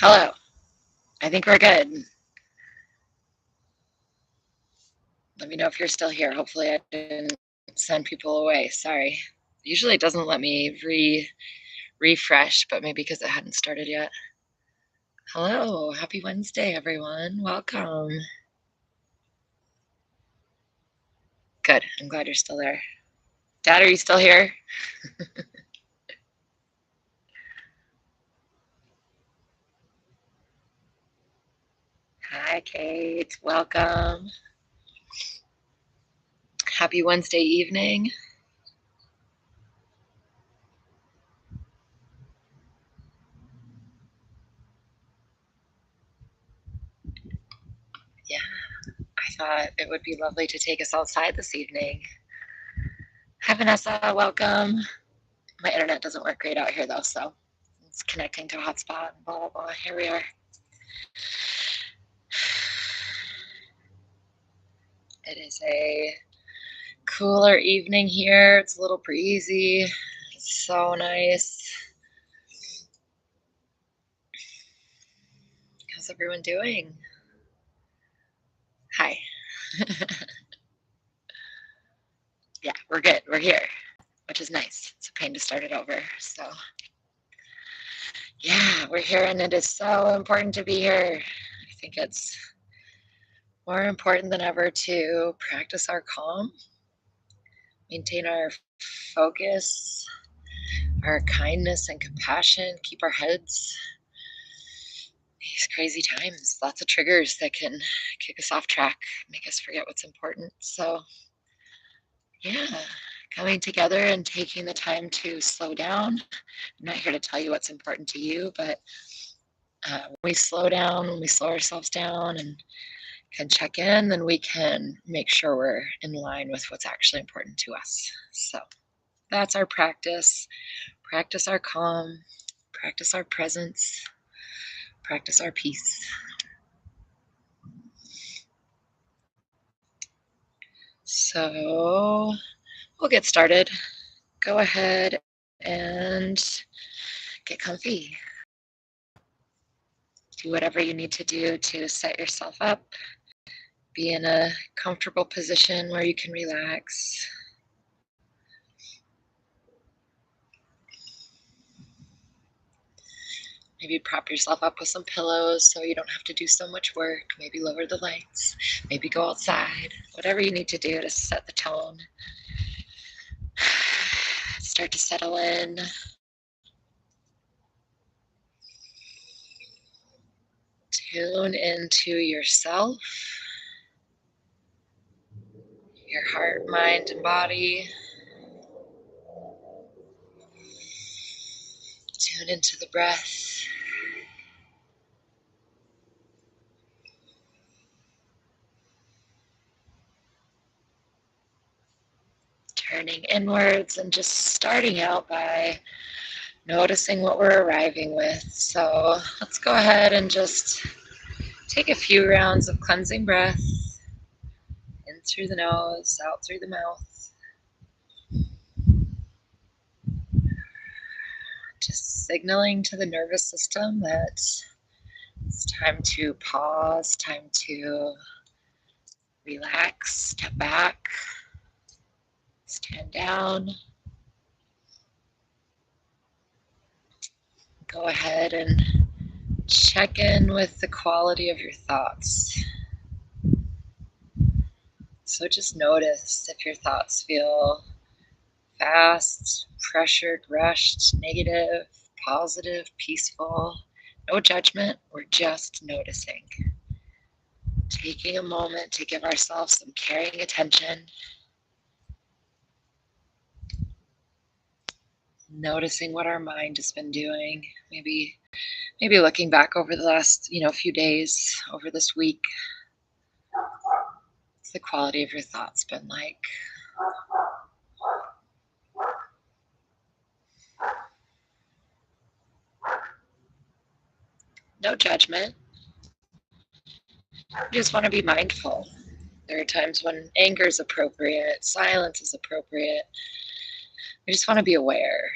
Hello. I think we're good. Let me know if you're still here. Hopefully I didn't send people away. Sorry. Usually it doesn't let me refresh, but maybe because it hadn't started yet. Hello. Happy Wednesday, everyone. Welcome. Good. I'm glad you're still there. Dad, are you still here? Hi, Kate. Welcome. Happy Wednesday evening. Yeah, I thought it would be lovely to take us outside this evening. Hi, Vanessa. Welcome. My internet doesn't work great out here, though, so it's connecting to a hotspot. Blah, blah, blah. Here we are. It is a cooler evening here. It's a little breezy. It's so nice. How's everyone doing? Hi. Yeah, we're good. We're here, which is nice. It's a pain to start it over. So, yeah, we're here, and it is so important to be here. I think it's more important than ever to practice our calm, maintain our focus, our kindness and compassion, keep our heads. These crazy times, lots of triggers that can kick us off track, make us forget what's important. So, yeah, coming together and taking the time to slow down. I'm not here to tell you what's important to you, but when we slow down, when we slow ourselves down and can check in, then we can make sure we're in line with what's actually important to us. So, that's our practice. Practice our calm, practice our presence, practice our peace. So we'll get started. Go ahead and get comfy. Do whatever you need to do to set yourself up. Be in a comfortable position where you can relax. Maybe prop yourself up with some pillows so you don't have to do so much work. Maybe lower the lights. Maybe go outside. Whatever you need to do to set the tone. Start to settle in. Tune into yourself, your heart, mind, and body. Tune into the breath. Turning inwards and just starting out by noticing what we're arriving with. So let's go ahead and just take a few rounds of cleansing breath in through the nose, out through the mouth. Just signaling to the nervous system that it's time to pause, time to relax, step back, stand down. Go ahead and check in with the quality of your thoughts. So just notice if your thoughts feel fast, pressured, rushed, negative, positive, peaceful. No judgment, we're just noticing. Taking a moment to give ourselves some caring attention. Noticing what our mind has been doing. Maybe looking back over the last, few days, over this week. What's the quality of your thoughts been like? No judgment. You just want to be mindful. There are times when anger is appropriate, silence is appropriate. We just want to be aware.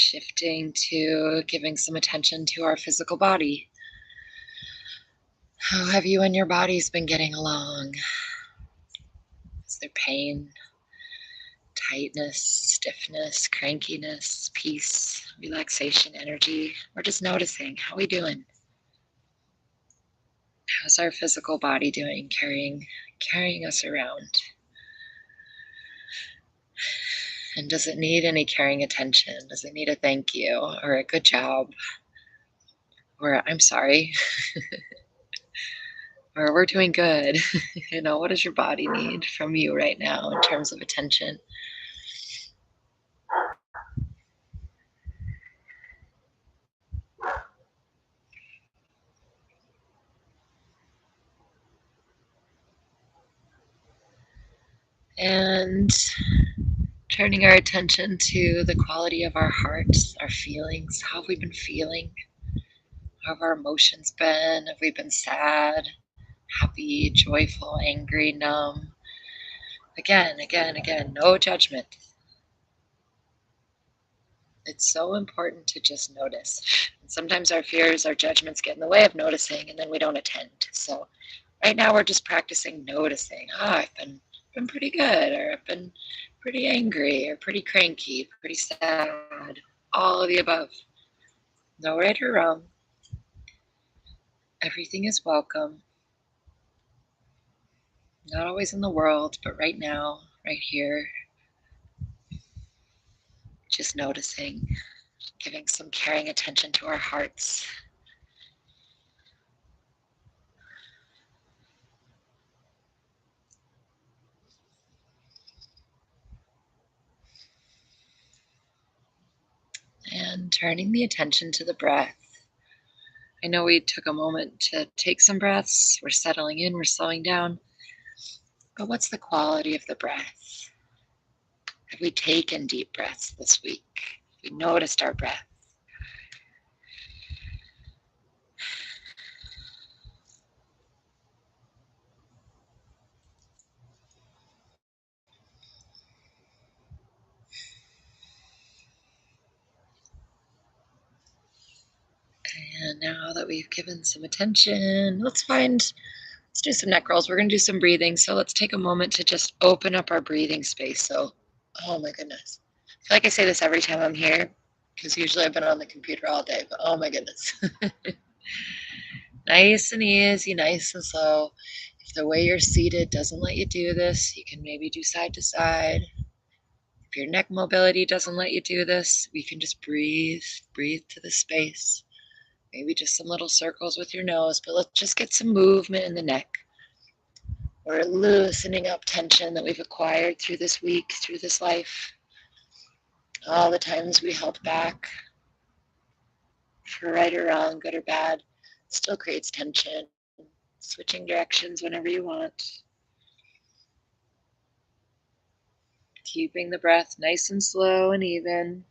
Shifting to giving some attention to our physical body. How have you and your bodies been getting along? Is there pain, tightness, stiffness, crankiness, peace, relaxation, energy? We're just noticing. How are we doing? How's our physical body doing, carrying us around? And does it need any caring attention? Does it need a thank you or a good job? Or I'm sorry? Or we're doing good. What does your body need from you right now in terms of attention? And turning our attention to the quality of our hearts, our feelings. How have we been feeling? How have our emotions been? Have we been sad, happy, joyful, angry, numb? Again, no judgment. It's so important to just notice. And sometimes our fears, our judgments get in the way of noticing, and then we don't attend. So right now we're just practicing noticing. I've been pretty good, or I've been pretty angry, or pretty cranky, pretty sad. All of the above. No right or wrong. Everything is welcome. Not always in the world, but right now, right here. Just noticing, giving some caring attention to our hearts. And turning the attention to the breath. I know we took a moment to take some breaths. We're settling in, we're slowing down. But what's the quality of the breath? Have we taken deep breaths this week? Have we noticed our breath? And now that we've given some attention, let's do some neck rolls. We're going to do some breathing. So let's take a moment to just open up our breathing space. So, oh my goodness. I feel like I say this every time I'm here because usually I've been on the computer all day, but oh my goodness. Nice and easy, nice and slow. If the way you're seated doesn't let you do this, you can maybe do side to side. If your neck mobility doesn't let you do this, we can just breathe to the space. Maybe just some little circles with your nose, but let's just get some movement in the neck. We're loosening up tension that we've acquired through this week, through this life. All the times we held back, for right or wrong, good or bad, still creates tension. Switching directions whenever you want. Keeping the breath nice and slow and even.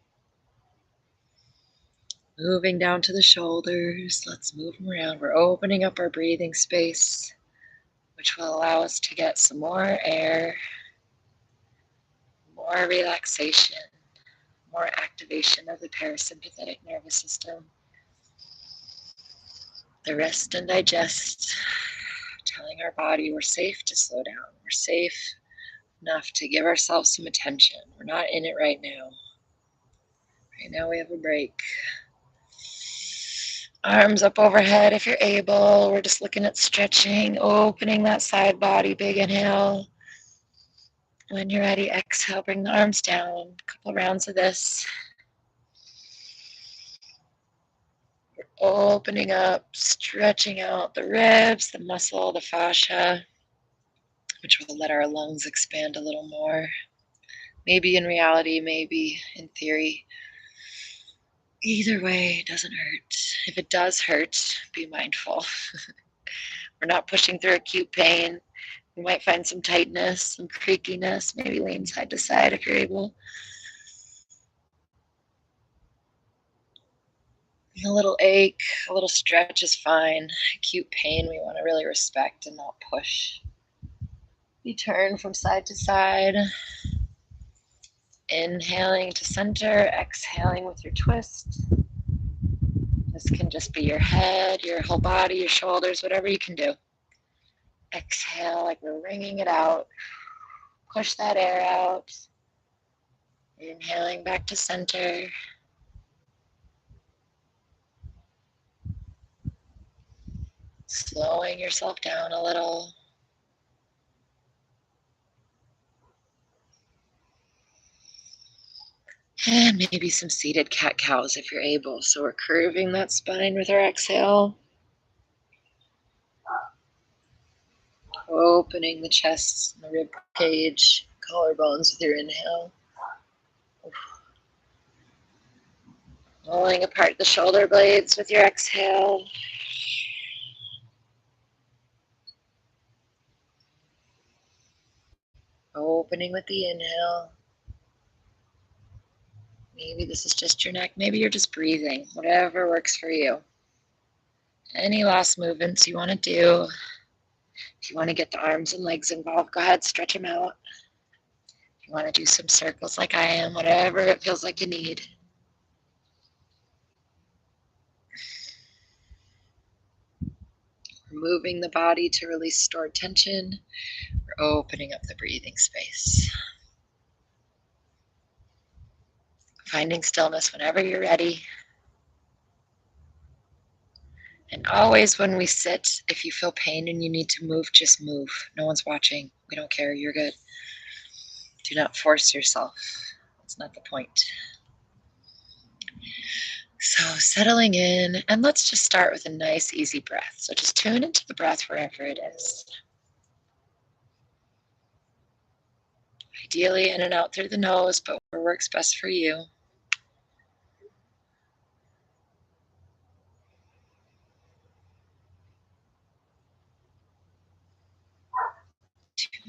Moving down to the shoulders. Let's move them around. We're opening up our breathing space, which will allow us to get some more air, more relaxation, more activation of the parasympathetic nervous system. The rest and digest, telling our body we're safe to slow down. We're safe enough to give ourselves some attention. We're not in it right now. Right now we have a break. Arms up overhead if you're able. We're just looking at stretching, opening that side body. Big inhale. When you're ready, exhale, bring the arms down. A couple rounds of this. We're opening up, stretching out the ribs, the muscle, the fascia, which will let our lungs expand a little more. Maybe in reality, maybe in theory. Either way, it doesn't hurt. If it does hurt, be mindful. We're not pushing through acute pain. You might find some tightness, some creakiness, maybe lean side to side if you're able. A little ache, a little stretch is fine. Acute pain we want to really respect and not push. You turn from side to side. Inhaling to center, exhaling with your twist. This can just be your head, your whole body, your shoulders, whatever you can do. Exhale like we're wringing it out. Push that air out. Inhaling back to center. Slowing yourself down a little. And maybe some seated cat-cows if you're able. So we're curving that spine with our exhale. Opening the chest and the rib cage, collarbones with your inhale. Pulling apart the shoulder blades with your exhale. Opening with the inhale. Maybe this is just your neck. Maybe you're just breathing. Whatever works for you. Any last movements you want to do. If you want to get the arms and legs involved, go ahead, stretch them out. If you want to do some circles like I am, whatever it feels like you need. Moving the body to release stored tension. We're opening up the breathing space. Finding stillness whenever you're ready. And always when we sit, if you feel pain and you need to move, just move. No one's watching. We don't care. You're good. Do not force yourself. That's not the point. So settling in, and let's just start with a nice, easy breath. So just tune into the breath wherever it is. Ideally in and out through the nose, but whatever works best for you.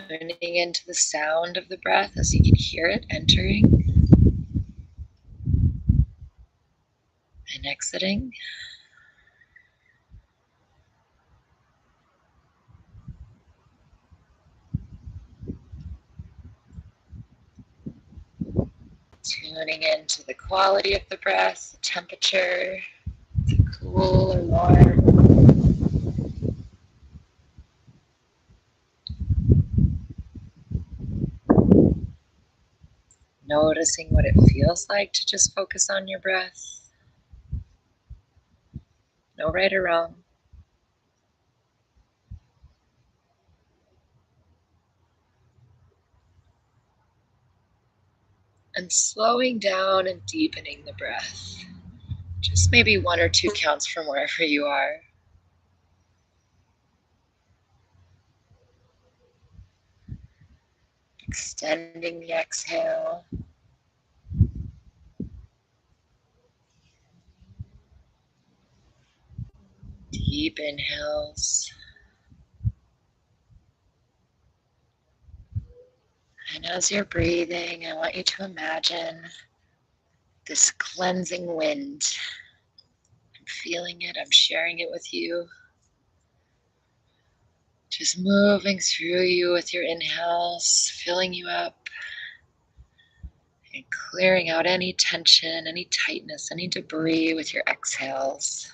Tuning into the sound of the breath as you can hear it entering and exiting. Tuning into the quality of the breath, the temperature, cool or warm. Noticing what it feels like to just focus on your breath. No right or wrong. And slowing down and deepening the breath. Just maybe 1 or 2 counts from wherever you are. Extending the exhale. Deep inhales. And as you're breathing, I want you to imagine this cleansing wind. I'm feeling it, I'm sharing it with you. Just moving through you with your inhales, filling you up and clearing out any tension, any tightness, any debris with your exhales.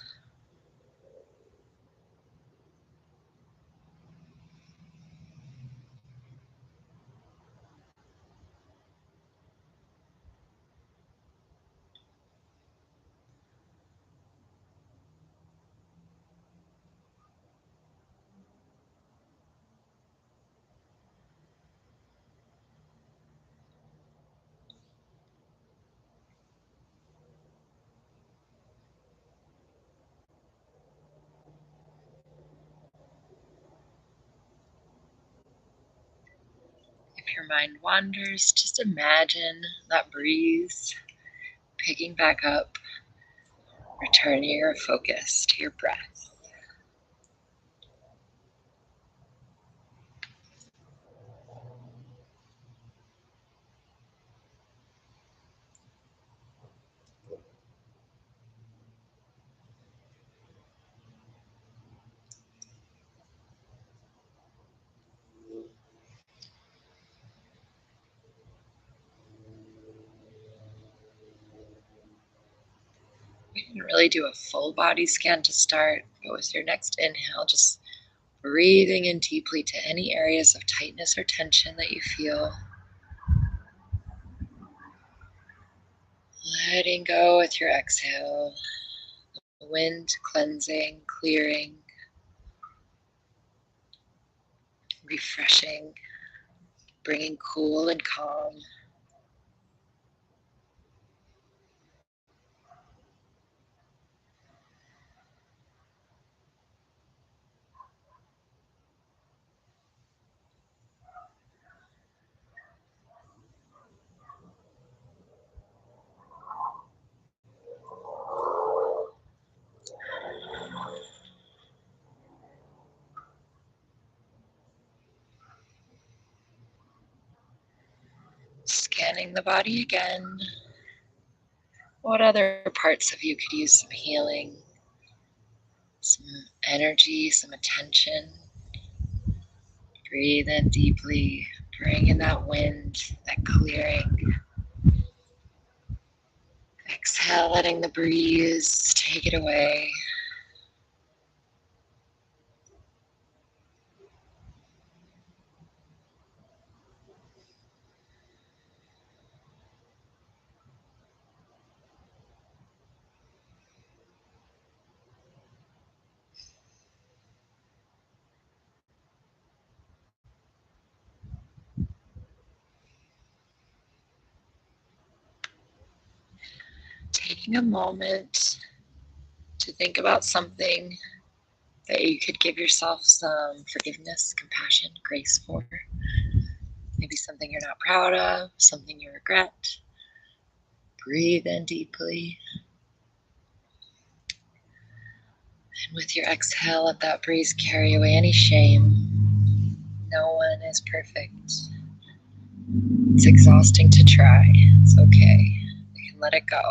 If your mind wanders, just imagine that breeze picking back up, returning your focus to your breath. We didn't really do a full body scan to start, but with your next inhale, just breathing in deeply to any areas of tightness or tension that you feel. Letting go with your exhale. The wind cleansing, clearing, refreshing, bringing cool and calm. Scanning the body again. What other parts of you could use some healing, some energy, some attention? Breathe in deeply, bring in that wind, that clearing. Exhale, letting the breeze take it away. Taking a moment to think about something that you could give yourself some forgiveness, compassion, grace for. Maybe something you're not proud of, something you regret. Breathe in deeply. And with your exhale, let that breeze carry away any shame. No one is perfect. It's exhausting to try. It's okay. We can let it go.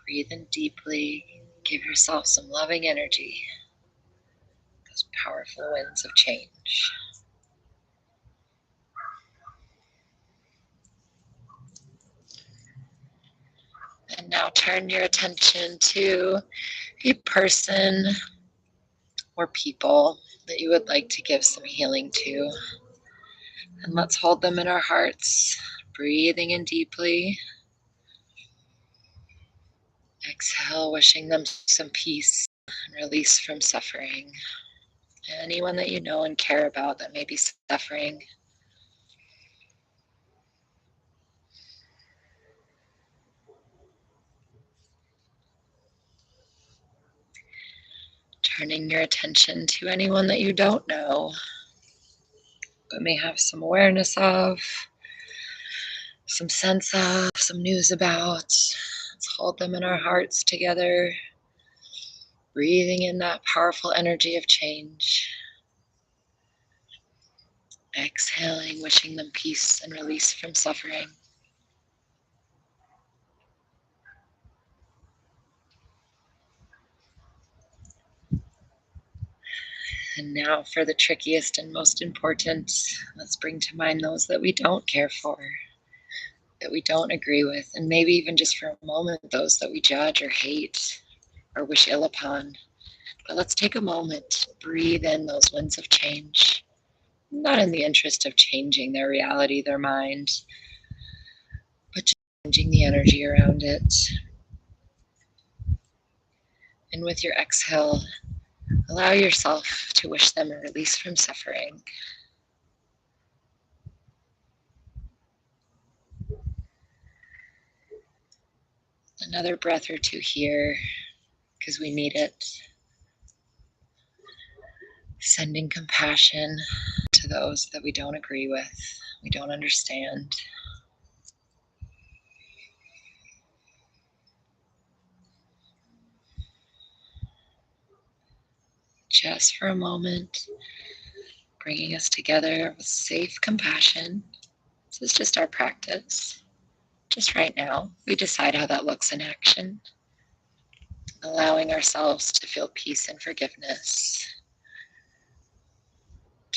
Breathe in deeply. Give yourself some loving energy. Those powerful winds of change. And now turn your attention to a person or people that you would like to give some healing to. And let's hold them in our hearts, breathing in deeply. Exhale, wishing them some peace and release from suffering. Anyone that you know and care about that may be suffering. Turning your attention to anyone that you don't know, but may have some awareness of, some sense of, some news about. Let's hold them in our hearts together, breathing in that powerful energy of change. Exhaling, wishing them peace and release from suffering. And now for the trickiest and most important, let's bring to mind those that we don't care for, that we don't agree with, and maybe even just for a moment, those that we judge or hate or wish ill upon. But let's take a moment, breathe in those winds of change, not in the interest of changing their reality, their mind, but just changing the energy around it. And with your exhale, allow yourself to wish them a release from suffering. Another breath or two here, because we need it. Sending compassion to those that we don't agree with, we don't understand. Just for a moment, bringing us together with safe compassion. This is just our practice. Just right now, we decide how that looks in action. Allowing ourselves to feel peace and forgiveness.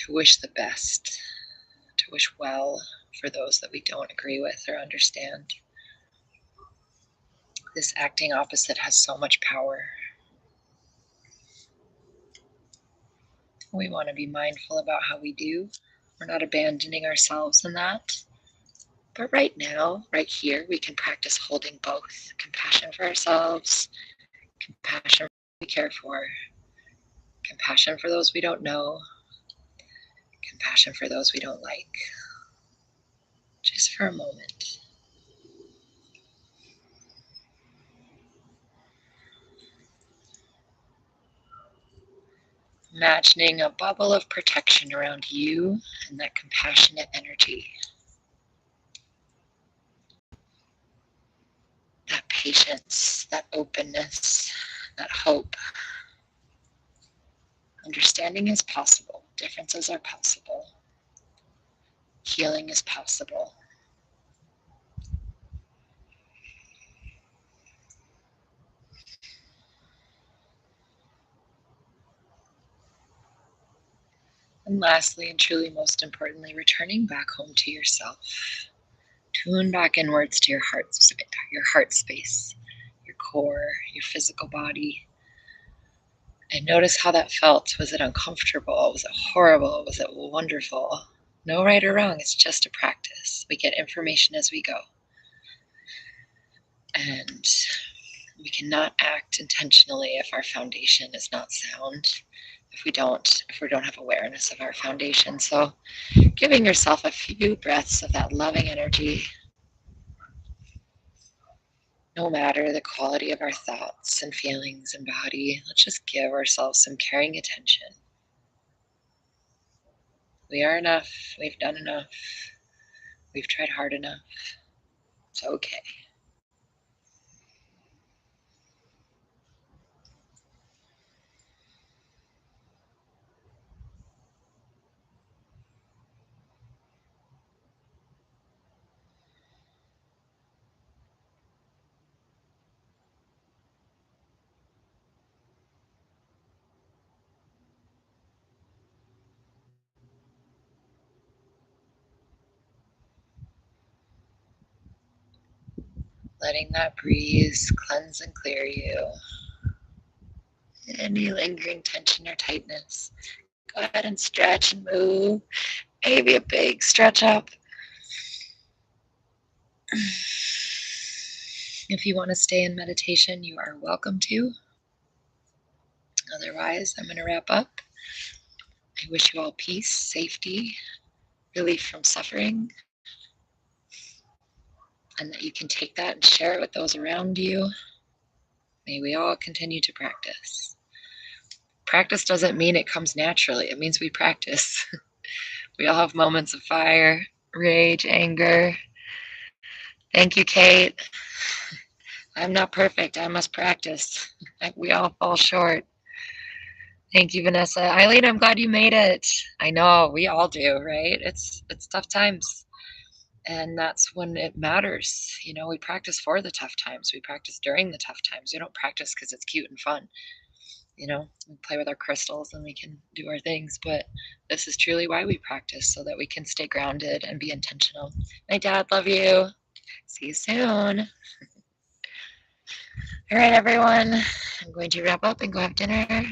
to wish the best, to wish well for those that we don't agree with or understand. This acting opposite has so much power. We want to be mindful about how we do. We're not abandoning ourselves in that. But right now, right here, we can practice holding both compassion for ourselves, compassion for those we care for, compassion for those we don't know, compassion for those we don't like. Just for a moment. Imagining a bubble of protection around you and that compassionate energy. That patience, that openness, that hope. Understanding is possible. Differences are possible. Healing is possible. And lastly, and truly most importantly, returning back home to yourself. Tune back inwards to your heart space, your core, your physical body. And notice how that felt. Was it uncomfortable? Was it horrible? Was it wonderful? No right or wrong. It's just a practice. We get information as we go. And we cannot act intentionally if our foundation is not sound, if we don't have awareness of our foundation. So giving yourself a few breaths of that loving energy, no matter the quality of our thoughts and feelings and body, let's just give ourselves some caring attention. We are enough. We've done enough. We've tried hard enough. It's okay. Letting that breeze cleanse and clear you. Any lingering tension or tightness, go ahead and stretch and move. Maybe a big stretch up. If you want to stay in meditation, you are welcome to. Otherwise, I'm going to wrap up. I wish you all peace, safety, relief from suffering, and that you can take that and share it with those around you. May we all continue to practice. Practice doesn't mean it comes naturally. It means we practice. We all have moments of fire, rage, anger. Thank you, Kate. I'm not perfect. I must practice. We all fall short. Thank you, Vanessa. Eileen, I'm glad you made it. I know, we all do, right? It's tough times. And that's when it matters. You know, we practice for the tough times. We practice during the tough times. We don't practice because it's cute and fun. You know, we play with our crystals and we can do our things. But this is truly why we practice, so that we can stay grounded and be intentional. My dad, love you. See you soon. All right, everyone. I'm going to wrap up and go have dinner.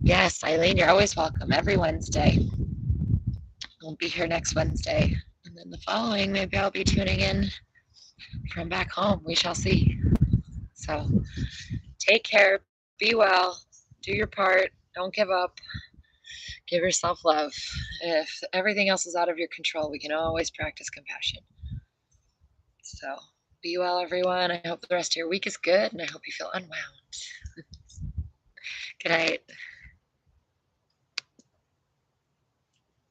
Yes, Eileen, you're always welcome every Wednesday. I'll be here next Wednesday. And then the following, maybe I'll be tuning in from back home. We shall see. So take care. Be well. Do your part. Don't give up. Give yourself love. If everything else is out of your control, we can always practice compassion. So be well, everyone. I hope the rest of your week is good, and I hope you feel unwound. Good night.